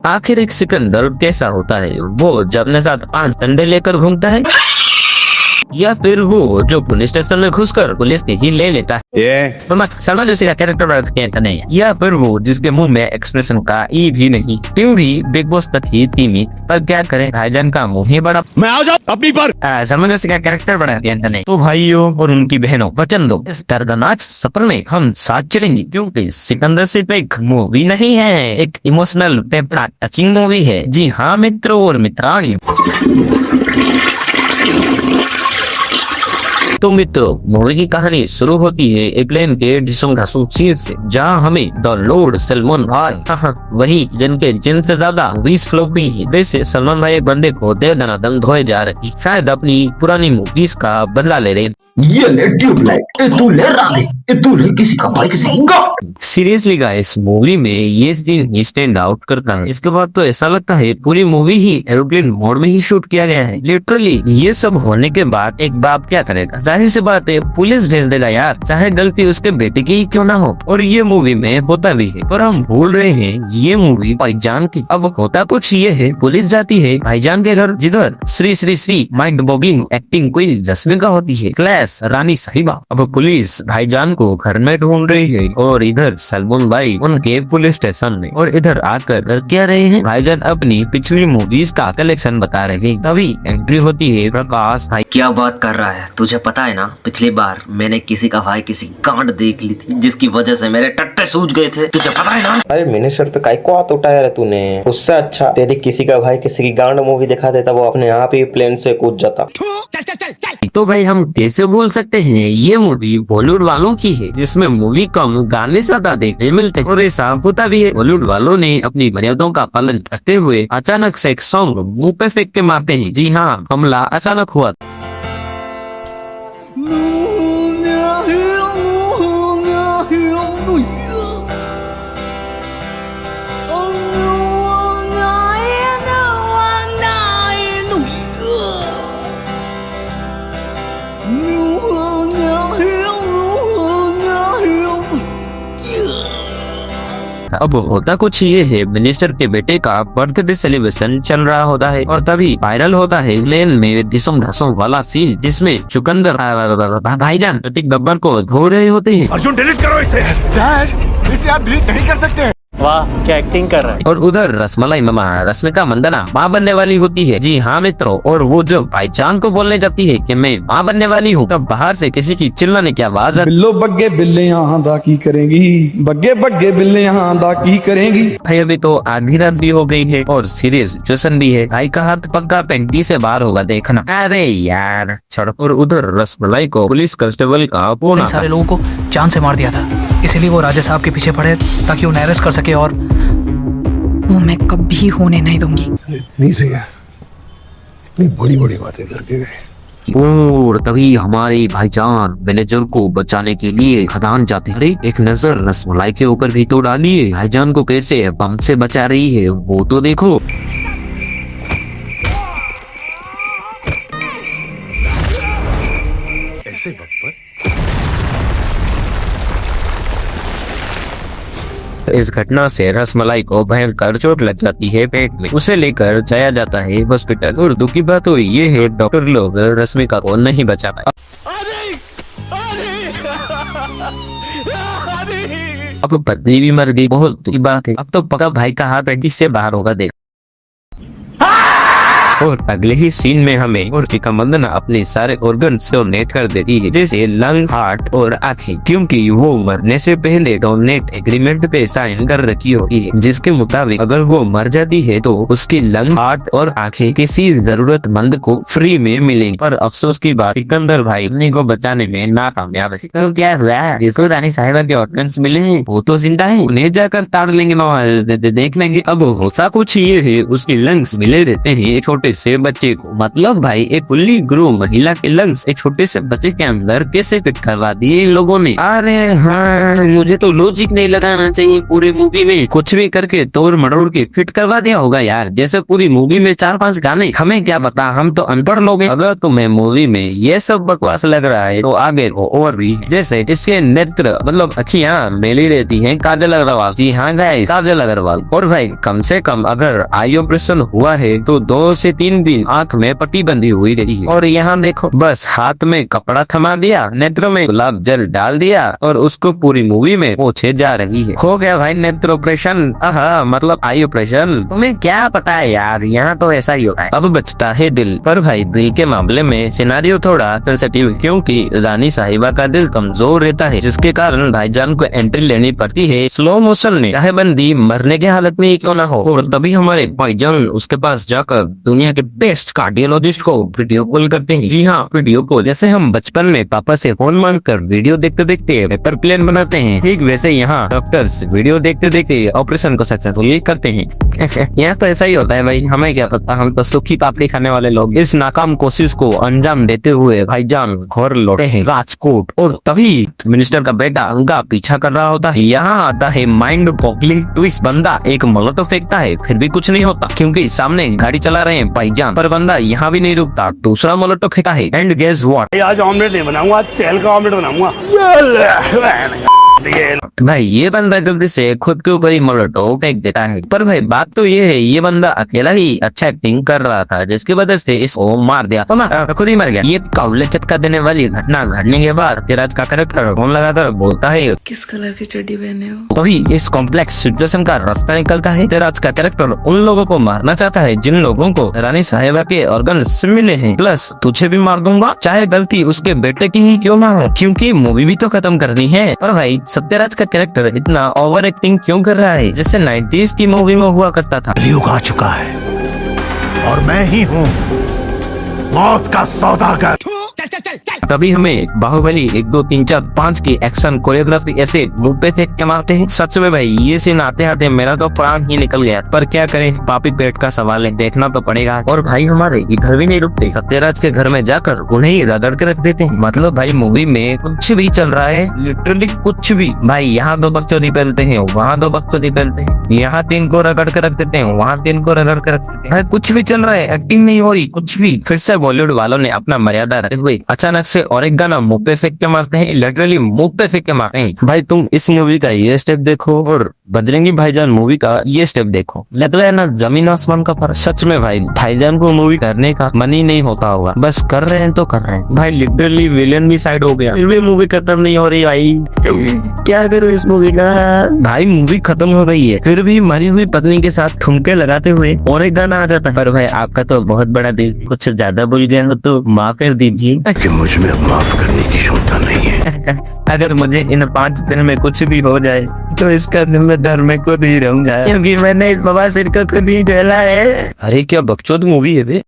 आखिर एक सिकंदर कैसा होता है? वो जब अपने साथ 5 अंडे लेकर घूमता है, या फिर वो जो पुलिस स्टेशन में घुसकर पुलिस की ही ले लेता है? सलमान जोशी का कैरेक्टर नहीं, या फिर वो जिसके मुंह में एक्सप्रेशन का ई भी नहीं। क्यों भी बिग बॉस तक ही थी, पर क्या करें, भाईजान का मुंह ही बड़ा। मैं आ जाऊं अपनी पर। सलमान जोशी का कैरेक्टर बड़ा नहीं। तो भाइयों और उनकी बहनों, वचन दो, इस दर्दनाक सफर में हम साथ चलेंगे, क्योंकि सिकंदर सिर्फ एक मूवी नहीं है, एक इमोशनल पेपर टचिंग मूवी है। जी हाँ मित्रों और मित्रांग। तो मित्रों, मूवी की कहानी शुरू होती है एक प्लेन के ढिसुम ढासुम सीन से, जहाँ हमें द लॉर्ड सलमान भाई, वही जिनके जिनसे ज्यादा 20 फ्लॉपिंग है, वैसे सलमान भाई एक बंदे को दे दनादन धोए जा रही, शायद अपनी पुरानी मूवीज का बदला ले रहे। ये ले ट्यूबलाइट, तू ले राधे, तू ले किसी का भाई किसी का। सीरियसली गाइस, मूवी में ये सीन ही स्टैंड आउट करता है। इसके बाद तो ऐसा लगता है पूरी मूवी ही एरोप्लेन मोड में ही शूट किया गया है। लिटरली ये सब होने के बाद एक बाप क्या करेगा? जाहिर सी बात है, पुलिस भेज देगा यार, चाहे गलती उसके बेटे की ही क्यों ना हो। और ये मूवी में होता भी है, पर हम भूल रहे हैं ये मूवी भाईजान की। अब होता कुछ ये है, पुलिस जाती है भाईजान के घर, जिधर Shri Shri Shri mind boggling acting कोई रश्मिका होती है, क्लैश रानी साहिबा। अब पुलिस भाईजान को घर में ढूंढ रही है, और इधर सलमान भाई उनके पुलिस स्टेशन में, और इधर आकर कर क्या रहे हैं, भाईजान अपनी पिछली मूवीज का कलेक्शन बता रहे हैं। तभी एंट्री होती है प्रकाश भाई। क्या बात कर रहा है? तुझे पता है ना, पिछली बार मैंने किसी का भाई किसी गांड देख ली थी, जिसकी वजह से मेरे टट्टे सूज गए थे, तुझे पता है ना? अरे मैंने सर पे काय को हाथ उठाया रे तूने? उससे अच्छा तेरी किसी का भाई किसी की गांड मूवी दिखा देता, वो अपने आप ही प्लेन से कूद जाता। तो भाई हम कैसे बोल सकते हैं ये मूवी बॉलीवुड वालों की है, जिसमें मूवी कम गाने ज्यादा देखने मिलते हैं। और ऐसा होता भी है, बॉलीवुड वालों ने अपनी मर्यादाओं का पालन करते हुए अचानक से एक सॉन्ग मुंह पे फेंक के मारते हैं। जी हाँ, हमला अचानक हुआ। अब होता कुछ ये है, मिनिस्टर के बेटे का बर्थडे सेलिब्रेशन चल रहा होता है, और तभी वायरल होता है प्लेन में ढिसुम ढासुम वाला सीन, जिसमें चुकंदर भाईजान प्रतीक गब्बर को धो रहे होते हैं। अर्जुन डिलीट करो इसे। डैड, इसे आप डिलीट नहीं कर सकते। वाह क्या एक्टिंग कर रहा है। और उधर रसमलाई मामा रश्मिका मंदाना माँ बनने वाली होती है। जी हाँ मित्रों, और वो जब भाईजान को बोलने जाती है कि मैं माँ बनने वाली हूँ, तब बाहर से किसी की चिल्लाने की आवाज। बिल्लो बग्गे बिल्ले यहाँ दा की करेंगी, बग्गे बग्गे बिल्ले यहाँ दा की करेंगी। भाई अभी तो आधी रात भी हो गई है, और सीरियस सिचुएशन भी है। भाई का हाथ पक्का पेंटी से बाहर होगा, देखना। अरे यार छोड़ो। और उधर रसमलाई को पुलिस कांस्टेबल का फोन सारे लोगों को जान से मार दिया था, इसीलिए वो राजा साहब के पीछे पड़े ताकि उन्हें अरेस्ट कर सके, और वो मैं कभी होने नहीं दूंगी। इतनी से इतनी बड़ी बड़ी बातें करके गए। और तभी हमारे भाईजान मैनेजर को बचाने के लिए खदान जाते हैं। अरे एक नजर रसमलाई के ऊपर भी तो डालिए, भाईजान को कैसे बम से बचा रही है वो तो देखो। ऐसे वक्त पर इस घटना से रसमलाई को भयंकर चोट लग जाती है पेट में। उसे लेकर जाया जाता है हॉस्पिटल। और दुखी बात तो ये है, डॉक्टर लोग रश्मिका को नहीं बचा पाए। अब पत्नी भी मर गई, बहुत दुखी बात है। अब तो पक्का भाई का हाथ पेटी से बाहर होगा, देख। और अगले ही सीन में हमें और मंदना अपने सारे ऑर्गन डोनेट कर देती है, जैसे लंग, हार्ट और आंखें, क्योंकि वो मरने से पहले डोनेट एग्रीमेंट पे साइन कर रखी होती है, जिसके मुताबिक अगर वो मर जाती है तो उसकी लंग, हार्ट और आंखें किसी जरूरतमंद को फ्री में मिलेंगी। पर अफसोस की बात, सिकंदर भाई अपने को बचाने में नाकामयाब है। तो क्या हुआ, जिसको रानी साहिबा के ऑर्गन्स मिले हैं वो तो जिंदा है, उन्हें जाकर ताड़ लेंगे, देख लेंगे। अब होता कुछ ये है, उसकी लंग्स मिले रहते हैं छोटे छोटे से बच्चे को। मतलब भाई एक फुल्ली ग्रूम महिला के लंग्स एक छोटे से बच्चे के अंदर कैसे फिट करवा दिए इन लोगों ने। अरे हाँ, मुझे तो लॉजिक नहीं लगाना चाहिए, पूरी मूवी में कुछ भी करके तोड़ मरोड़ के फिट करवा दिया होगा यार। जैसे पूरी मूवी में 4-5 गाने, हमें क्या पता, हम तो अनपढ़ लोग हैं। अगर तुम्हें मूवी में ये सब बकवास लग रहा है तो आगे को और भी, जैसे इसके नेत्र मतलब अखियां मेली रहती हैं काजल अग्रवाल। जी हाँ गाइस, काजल अग्रवाल। और भाई कम से कम अगर आई ऑपरेशन हुआ है तो 2 से 3 दिन आंख में पट्टी बंधी हुई रही है। और यहाँ देखो, बस हाथ में कपड़ा थमा दिया, नेत्र में गुलाब जल डाल दिया और उसको पूरी मूवी में पोछे जा रही है। हो गया भाई नेत्र ऑपरेशन, मतलब आई ऑपरेशन। तुम्हें क्या पता है यार, यहाँ तो ऐसा ही होता है। अब बचता है दिल। पर भाई दिल के मामले में सिनेरियो थोड़ा सेंसिटिव, क्योंकि रानी साहिबा का दिल कमजोर रहता है, जिसके कारण भाईजान को एंट्री लेनी पड़ती है स्लो मोशन में, चाहे बंदी मरने की हालत में क्यों ना हो। और तभी हमारे भाईजान उसके पास जाकर दुनिया के बेस्ट कार्डियोलॉजिस्ट को वीडियो कॉल करते हैं। जी हाँ, वीडियो कॉल। जैसे हम बचपन में पापा से फोन मांगकर वीडियो देखते देखते पेपर प्लेन बनाते हैं, ठीक वैसे यहाँ डॉक्टर्स वीडियो देखते देखते ऑपरेशन को सक्सेसफुली करते हैं। यहाँ तो ऐसा ही होता है भाई, हमें क्या पता, हम तो सूखी पापड़ी खाने वाले लोग। इस नाकाम कोशिश को अंजाम देते हुए भाईजान घर लौटे हैं राजकोट, और तभी मिनिस्टर का बेटा उनका पीछा कर रहा होता है। यहाँ आता है माइंड बॉगलिंग ट्विस्ट। बंदा एक मोलोटो फेंकता है, फिर भी कुछ नहीं होता, क्योंकि सामने गाड़ी चला रहे हैं भाईजान। पर बंदा यहाँ भी नहीं रुकता, दूसरा मोलोटो फेंकता है। एंड गेस व्हाट, आज ऑमलेट नहीं बनाऊंगा, आज तेल का ऑमलेट बनाऊंगा। भाई ये बंदा जल्दी से खुद के ऊपर ही मोलोटो फेंक देता है। पर भाई बात तो ये है, ये बंदा अकेला ही अच्छा एक्टिंग कर रहा था, जिसकी वजह से इसको मार दिया, तो खुद ही मर गया। ये काउले चटका देने वाली घटना घटने के बाद तिराज का कैरेक्टर फोन लगाकर बोलता है, किस कलर की चड्डी पहने हो? तभी इस कॉम्प्लेक्स सिचुएशन का रास्ता निकलता है। तिराज का कैरेक्टर उन लोगों को मारना चाहता है जिन लोगों को रानी साहिबा के ऑर्गन्स मिले हैं, प्लस तुझे भी मार दूंगा, चाहे गलती उसके बेटे की ही क्यों ना हो, क्योंकि मूवी भी तो खत्म करनी है। पर भाई सत्यराज का कैरेक्टर इतना ओवर एक्टिंग क्यों कर रहा है, जैसे 90s की मूवी में हुआ करता था। कलयुग आ चुका है और मैं ही हूँ मौत का सौदागर। तभी हमें बाहुबली 1, 2, 3, 4, 5 की एक्शन कोरियोग्राफी ऐसे मुंह पे फेंक के मारते हैं। सच में भाई ये सीन आते आते मेरा तो प्राण ही निकल गया। पर क्या करें, पापी पेट का सवाल है, देखना तो पड़ेगा। और भाई हमारे इधर भी नहीं रुकते, सत्यराज के घर में जाकर उन्हें ही रगड़ के रख देते हैं। मतलब भाई मूवी में कुछ भी चल रहा है, लिटरली कुछ भी। भाई यहाँ 2 बकचोदी पहनते हैं, वहाँ 2 बकचोदी पहनते हैं, यहाँ 3 को रगड़ के रख देते हैं, वहाँ 3 को रगड़ के रख देते हैं। कुछ भी चल रहा है, एक्टिंग नहीं हो रही, कुछ भी। फिर से बॉलीवुड वालों ने अपना मर्यादा रखते हुए अचानक से और एक गाना मुंह पे फेंक के मारते हैं, लिटरली मुंह पे फेंक के मारते हैं। भाई तुम इस मूवी का ये स्टेप देखो और बजरंगी भाईजान मूवी का ये स्टेप देखो, लग रहा है ना जमीन आसमान का फर्क। सच में भाई भाईजान को मूवी करने का मन ही नहीं होता होगा, बस कर रहे हैं तो कर रहे हैं। भाई लिटरली विलेन भी साइड हो गया, फिर भी मूवी खत्म नहीं हो रही। भाई क्या करूं इस मूवी का। भाई मूवी खत्म हो रही है, फिर भी मरी हुई पत्नी के साथ ठुमके लगाते हुए और एक गाना आ जाता है। पर भाई आपका तो बहुत बड़ा दिल, कुछ ज्यादा बोल गया हो तो माफ कर दीजिए कि मुझ में माफ करने की क्षमता नहीं है। अगर मुझे इन 5 दिन में कुछ भी हो जाए तो इसका जिम्मेदार मैं खुद ही रहूंगा, क्योंकि मैंने इस बवासीर को खुद ही झेला है। अरे क्या बकचोद मूवी है बे।